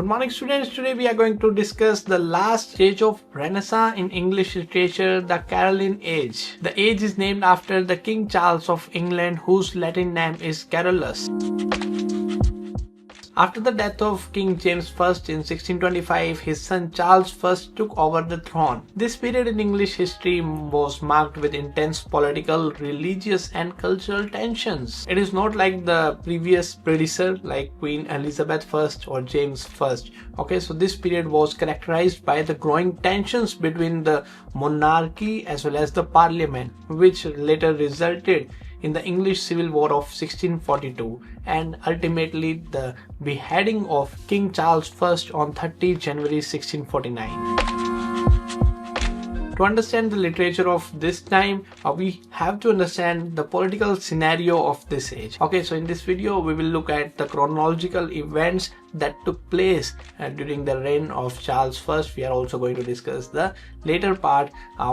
Good morning students, today we are going to discuss the last stage of Renaissance in English literature, the Caroline Age. The age is named after the King Charles of England, whose Latin name is Carolus. After the death of King James I in 1625, his son Charles I took over the throne. This period in English history was marked with intense political, religious and cultural tensions. It is not like the previous predecessor like Queen Elizabeth I or James I. Okay, so this period was characterized by the growing tensions between the monarchy as well as the parliament, which later resulted in the English Civil War of 1642 and ultimately the beheading of King Charles I on 30 January 1649. To understand the literature of this time, we have to understand the political scenario of this age. Okay, so in this video we will look at the chronological events that took place during the reign of Charles I. We are also going to discuss the later part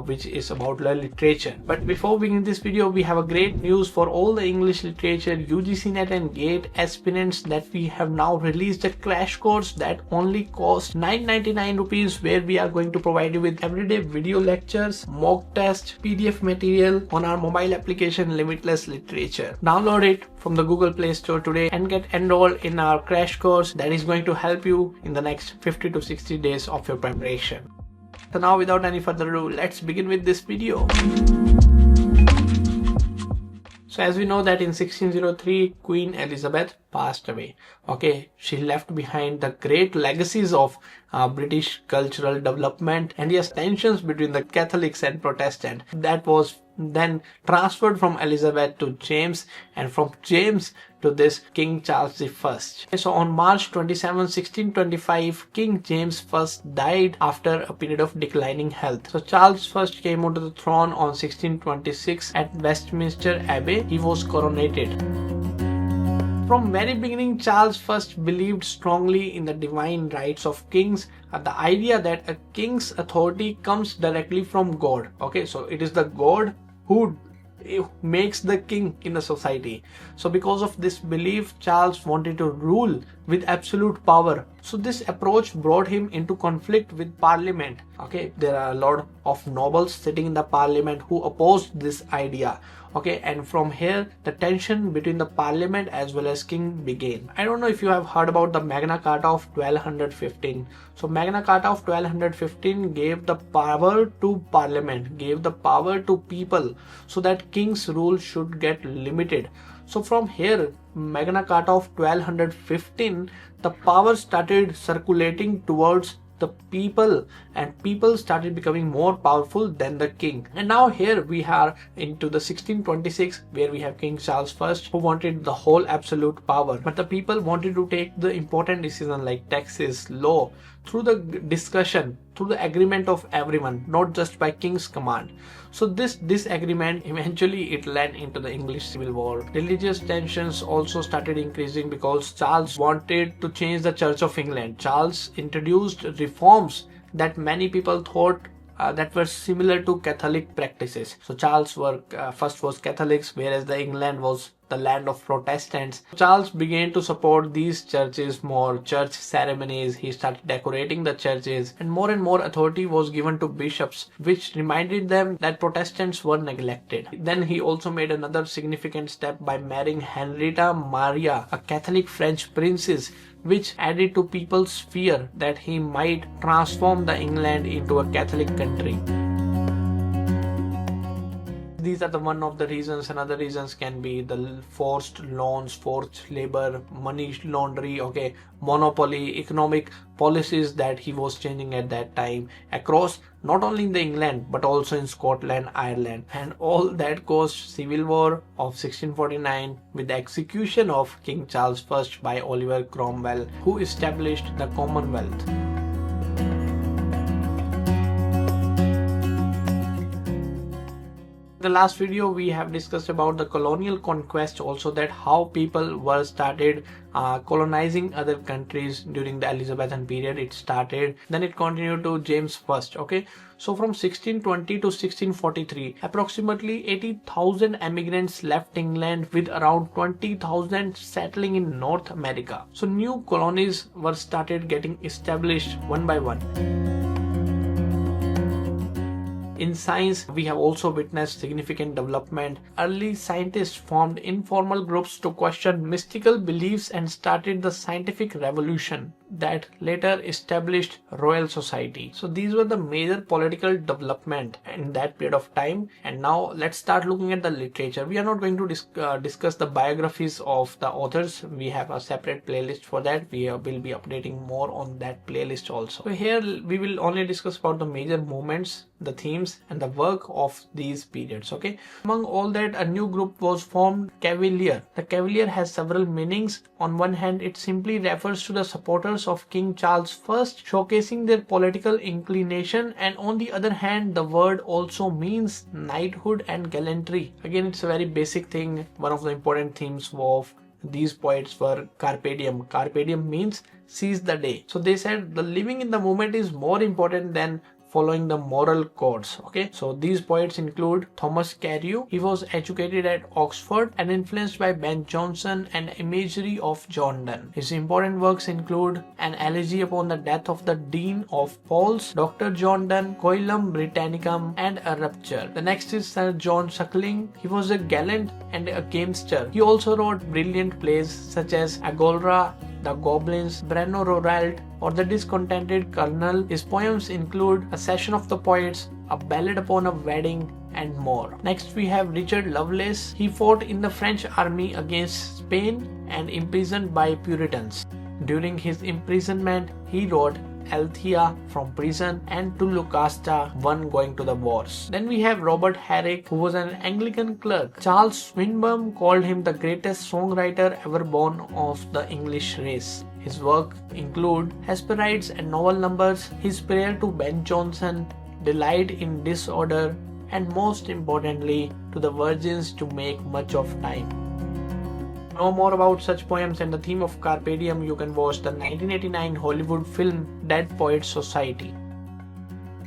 which is about the literature. But before beginning this video, we have a great news for all the English literature UGC NET and GATE aspirants that we have now released a crash course that only costs 999 rupees, where we are going to provide you with everyday video lectures, mock test, PDF material on our mobile application Limitless Literature. Download it from the Google Play Store today and get enrolled in our crash course that is going to help you in the next 50 to 60 days of your preparation. So now without any further ado, let's begin with this video. So as we know that in 1603 Queen Elizabeth passed away. Okay, she left behind the great legacies of British cultural development and yes, tensions between the Catholics and Protestant that was then transferred from Elizabeth to James and from James to this King Charles I. So on March 27, 1625, King James I died after a period of declining health. So Charles I came onto the throne on 1626 at Westminster Abbey. He was coronated. From very beginning, Charles I believed strongly in the divine rights of kings, the idea that a king's authority comes directly from God. Okay, so it is the God who makes the king in a society. So because of this belief, Charles wanted to rule with absolute power. So this approach brought him into conflict with parliament. Okay, there are a lot of nobles sitting in the parliament who opposed this idea. Okay, and from here the tension between the parliament as well as king began. I don't know if you have heard about the Magna Carta of 1215. So Magna Carta of 1215 gave the power to parliament, gave the power to people so that king's rule should get limited. So from here, Magna Carta of 1215, the power started circulating towards the people and people started becoming more powerful than the king. And now here we are into the 1626 where we have King Charles I who wanted the whole absolute power, but the people wanted to take the important decision like taxes, law through the discussion, through the agreement of everyone, not just by king's command. So this disagreement eventually it led into the English Civil War. Religious tensions also started increasing because Charles wanted to change the Church of England. Charles introduced reforms that many people thought that were similar to Catholic practices. So Charles first was Catholics, whereas the England was the land of Protestants. Charles began to support these churches more, church ceremonies. He started decorating the churches and more authority was given to bishops, which reminded them that Protestants were neglected. Then he also made another significant step by marrying Henrietta Maria, a Catholic French princess, which added to people's fear that he might transform the England into a Catholic country. These are the one of the reasons. Another reasons can be the forced loans, forced labor, money laundering, okay, monopoly, economic policies that he was changing at that time across not only in the England but also in Scotland, Ireland, and all that caused Civil War of 1649 with the execution of King Charles I by Oliver Cromwell, who established the Commonwealth. The last video we have discussed about the colonial conquest also, that how people were started colonizing other countries during the Elizabethan period. It started, then it continued to James I. Okay, so from 1620 to 1643 approximately 80,000 emigrants left England, with around 20,000 settling in North America. So new colonies were started getting established one by one. In science, we have also witnessed significant development. Early scientists formed informal groups to question mystical beliefs and started the scientific revolution that later established Royal Society. So these were the major political development in that period of time. And now let's start looking at the literature. We are not going to discuss the biographies of the authors. We have a separate playlist for that. We will be updating more on that playlist also. So here we will only discuss about the major movements, the themes and the work of these periods. Okay, among all that, a new group was formed, Cavalier. The Cavalier has several meanings. On one hand, it simply refers to the supporters of King Charles I, showcasing their political inclination, and on the other hand, the word also means knighthood and gallantry. Again, it's a very basic thing. One of the important themes of these poets were carpe diem. Carpe diem means seize the day. So they said the living in the moment is more important than following the moral codes. Okay, so these poets include Thomas Carew. He was educated at Oxford and influenced by Ben Jonson and imagery of John Donne. His important works include an elegy upon the death of the Dean of Paul's, Dr. John Donne, Coelum Britannicum, and a rupture. The next is Sir John Suckling. He was a gallant and a gamester. He also wrote brilliant plays such as Agolra, The Goblins, Brenno Roralt, or The Discontented Colonel. His poems include A Session of the Poets, A Ballad Upon a Wedding, and more. Next we have Richard Lovelace. He fought in the French army against Spain and imprisoned by Puritans. During his imprisonment, he wrote Althea from prison and To Lucasta, One Going to the Wars. Then we have Robert Herrick, who was an Anglican clerk. Charles Swinburne called him the greatest songwriter ever born of the English race. His work include Hesperides and Novel Numbers, his prayer to Ben Jonson, Delight in Disorder, and most importantly, To the Virgins to Make Much of Time. To know more about such poems and the theme of Carpe Diem, you can watch the 1989 Hollywood film Dead Poets Society.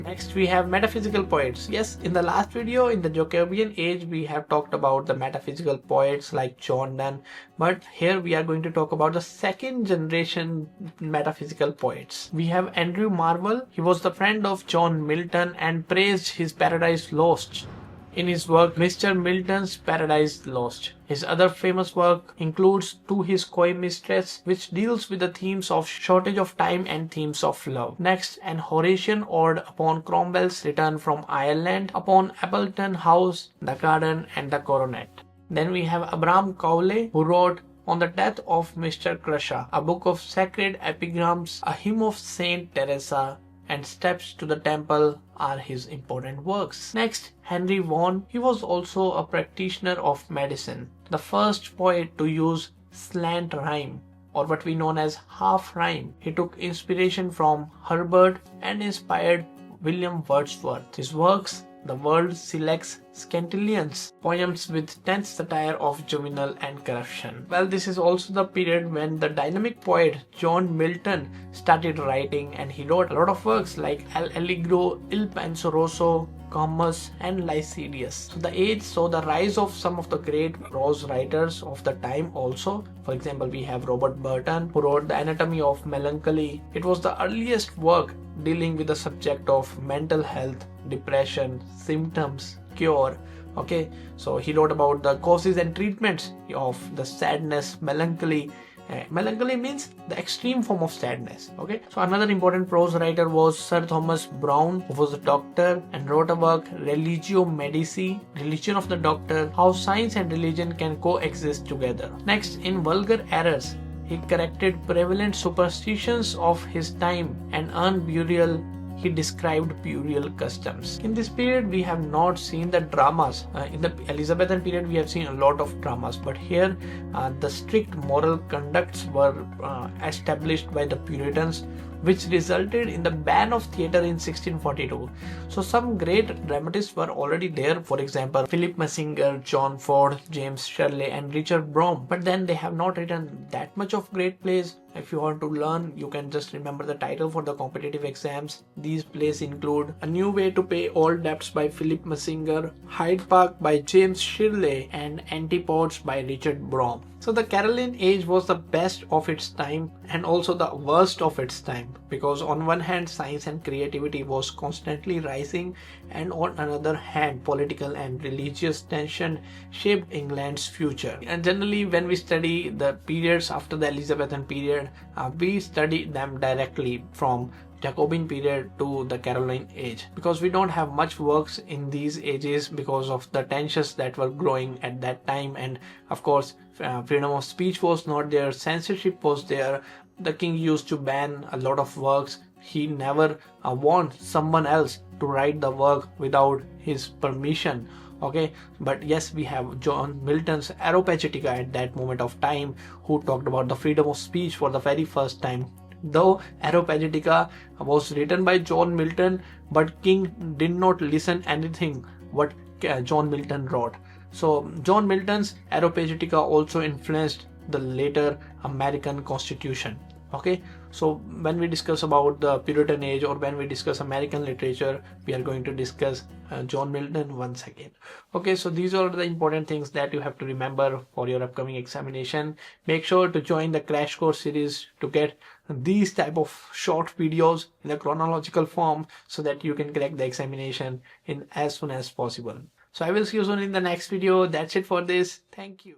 Next we have metaphysical poets. Yes, in the last video in the Jacobean age we have talked about the metaphysical poets like John Donne, but here we are going to talk about the second generation metaphysical poets. We have Andrew Marvell. He was the friend of John Milton and praised his Paradise Lost in his work Mr. Milton's Paradise Lost. His other famous work includes To His Coy Mistress, which deals with the themes of shortage of time and themes of love. Next, an Horatian ode upon Cromwell's return from Ireland, upon Appleton House, the Garden, and the Coronet. Then we have Abraham Cowley, who wrote On the Death of Mr. Crusher, a book of sacred epigrams, a hymn of Saint Teresa, and Steps to the Temple are his important works. Next, Henry Vaughan. He was also a practitioner of medicine, the first poet to use slant rhyme, or what we know as half rhyme. He took inspiration from Herbert and inspired William Wordsworth. His works, The World Selects Scantilians, poems with tense satire of juvenile and corruption. Well, this is also the period when the dynamic poet John Milton started writing, and he wrote a lot of works like El Allegro, Il Penseroso, Comus, and Lycidius. So the age saw the rise of some of the great prose writers of the time also. For example, we have Robert Burton, who wrote The Anatomy of Melancholy. It was the earliest work dealing with the subject of mental health, depression, symptoms, cure. Okay, so he wrote about the causes and treatments of the sadness, melancholy. Melancholy means the extreme form of sadness. Okay, so another important prose writer was Sir Thomas Browne, who was a doctor and wrote a work Religio Medici, Religion of the Doctor, how science and religion can coexist together. Next, in Vulgar Errors, he corrected prevalent superstitions of his time and earned burial. he described burial customs. In this period, we have not seen the dramas. In the Elizabethan period, we have seen a lot of dramas, but here the strict moral conducts were established by the Puritans, which resulted in the ban of theatre in 1642. So some great dramatists were already there, for example Philip Massinger, John Ford, James Shirley and Richard Brome, but then they have not written that much of great plays. If you want to learn, you can just remember the title for the competitive exams. These plays include A New Way to Pay All Debts by Philip Massinger, Hyde Park by James Shirley and Antipodes by Richard Brome. So the Caroline age was the best of its time and also the worst of its time, because on one hand science and creativity was constantly rising, and on another hand political and religious tension shaped England's future. And generally when we study the periods after the Elizabethan period, we study them directly from Jacobean period to the Caroline age, because we don't have much works in these ages because of the tensions that were growing at that time. And of course freedom of speech was not there, censorship was there, the king used to ban a lot of works, he never want someone else to write the work without his permission. Okay, but yes, we have John Milton's Areopagitica at that moment of time, who talked about the freedom of speech for the very first time. Though Areopagitica was written by John Milton, but king did not listen anything what John Milton wrote. So John Milton's Areopagitica also influenced the later American Constitution. Okay, so when we discuss about the Puritan age or when we discuss American literature, we are going to discuss John Milton once again. Okay, so these are the important things that you have to remember for your upcoming examination. Make sure to join the crash course series to get these type of short videos in a chronological form so that you can crack the examination in as soon as possible. So I will see you soon in the next video. That's it for this. Thank you.